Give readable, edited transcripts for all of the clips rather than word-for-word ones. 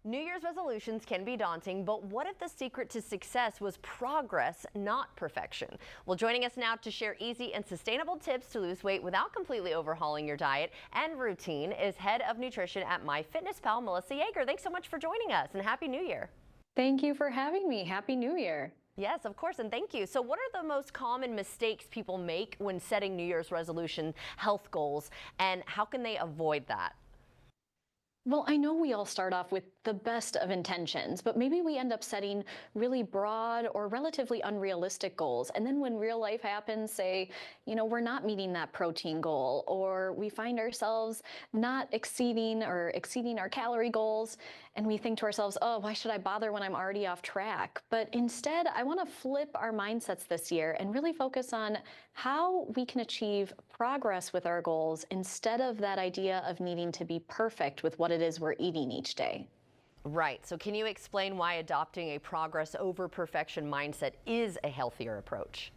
New Year's resolutions can be daunting, but what if the secret to success was progress, not perfection? Well, joining us now to share easy and sustainable tips to lose weight without completely overhauling your diet and routine is Head of Nutrition at MyFitnessPal, Melissa Yeager. Thanks so much for joining us, and Happy New Year. Thank you for having me. Happy New Year. Yes, of course, and thank you. So what are the most common mistakes people make when setting New Year's resolution health goals, and how can they avoid that? Well, I know we all start off with the best of intentions, but maybe we end up setting really broad or relatively unrealistic goals. And then when real life happens, say, we're not meeting that protein goal, or we find ourselves not exceeding our calorie goals, and we think to ourselves, oh, why should I bother when I'm already off track? But instead, I want to flip our mindsets this year and really focus on how we can achieve progress with our goals instead of that idea of needing to be perfect with what it is we're eating each day. Right. So can you explain why adopting a progress over perfection mindset is a healthier approach?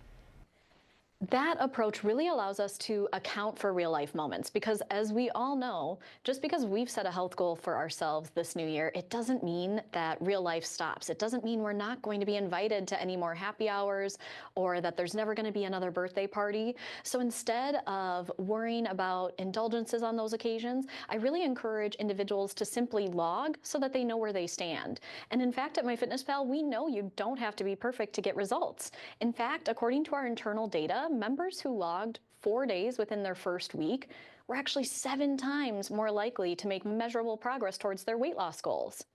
That approach really allows us to account for real life moments because, as we all know, just because we've set a health goal for ourselves this new year, it doesn't mean that real life stops. It doesn't mean we're not going to be invited to any more happy hours or that there's never going to be another birthday party. So instead of worrying about indulgences on those occasions, I really encourage individuals to simply log so that they know where they stand. And in fact, at MyFitnessPal, we know you don't have to be perfect to get results. In fact, according to our internal data, members who logged 4 days within their first week were actually 7 times more likely to make measurable progress towards their weight loss goals.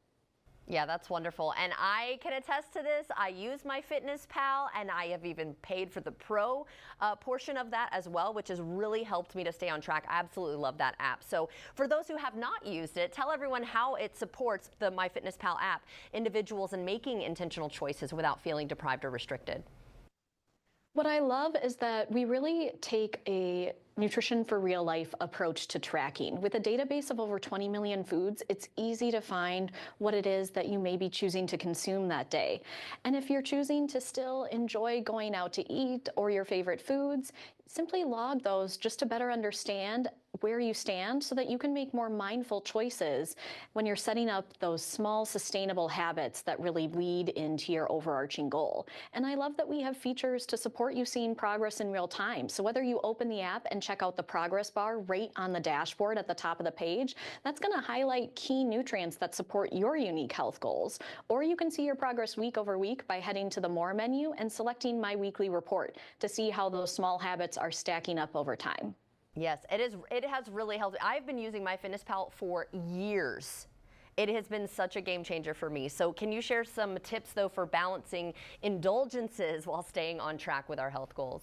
Yeah, that's wonderful. And I can attest to this. I use MyFitnessPal, and I have even paid for the pro portion of that as well, which has really helped me to stay on track. I absolutely love that app. So for those who have not used it, tell everyone how it supports the MyFitnessPal app, individuals in making intentional choices without feeling deprived or restricted. What I love is that we really take a nutrition for real life approach to tracking. With a database of over 20 million foods, it's easy to find what it is that you may be choosing to consume that day. And if you're choosing to still enjoy going out to eat or your favorite foods, simply log those just to better understand where you stand so that you can make more mindful choices when you're setting up those small sustainable habits that really lead into your overarching goal. And I love that we have features to support you seeing progress in real time. So whether you open the app and check out the progress bar right on the dashboard at the top of the page, that's going to highlight key nutrients that support your unique health goals. Or you can see your progress week over week by heading to the More menu and selecting My Weekly Report to see how those small habits are stacking up over time. Yes, it is. It has really helped. I've been using MyFitnessPal for years. It has been such a game changer for me. So can you share some tips, though, for balancing indulgences while staying on track with our health goals?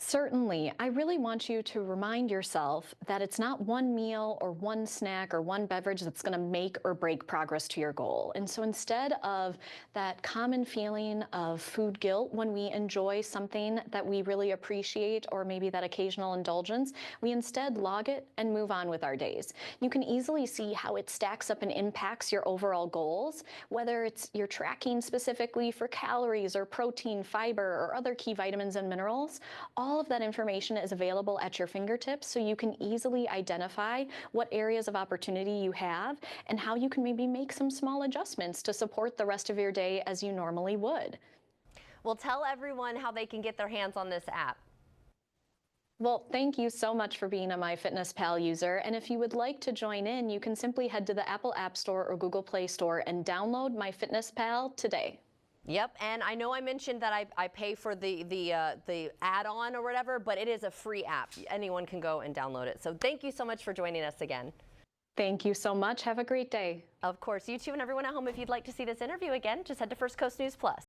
Certainly. I really want you to remind yourself that it's not one meal or one snack or one beverage that's going to make or break progress to your goal. And so instead of that common feeling of food guilt when we enjoy something that we really appreciate or maybe that occasional indulgence, we instead log it and move on with our days. You can easily see how it stacks up and impacts your overall goals, whether it's you're tracking specifically for calories or protein, fiber, or other key vitamins and minerals. All of that information is available at your fingertips, so you can easily identify what areas of opportunity you have and how you can maybe make some small adjustments to support the rest of your day as you normally would. Well, tell everyone how they can get their hands on this app. Well, thank you so much for being a MyFitnessPal user. And if you would like to join in, you can simply head to the Apple App Store or Google Play Store and download MyFitnessPal today. Yep, and I know I mentioned that I pay for the add-on or whatever, but it is a free app. Anyone can go and download it. So thank you so much for joining us again. Thank you so much. Have a great day. Of course, you too, and everyone at home, if you'd like to see this interview again, just head to First Coast News Plus.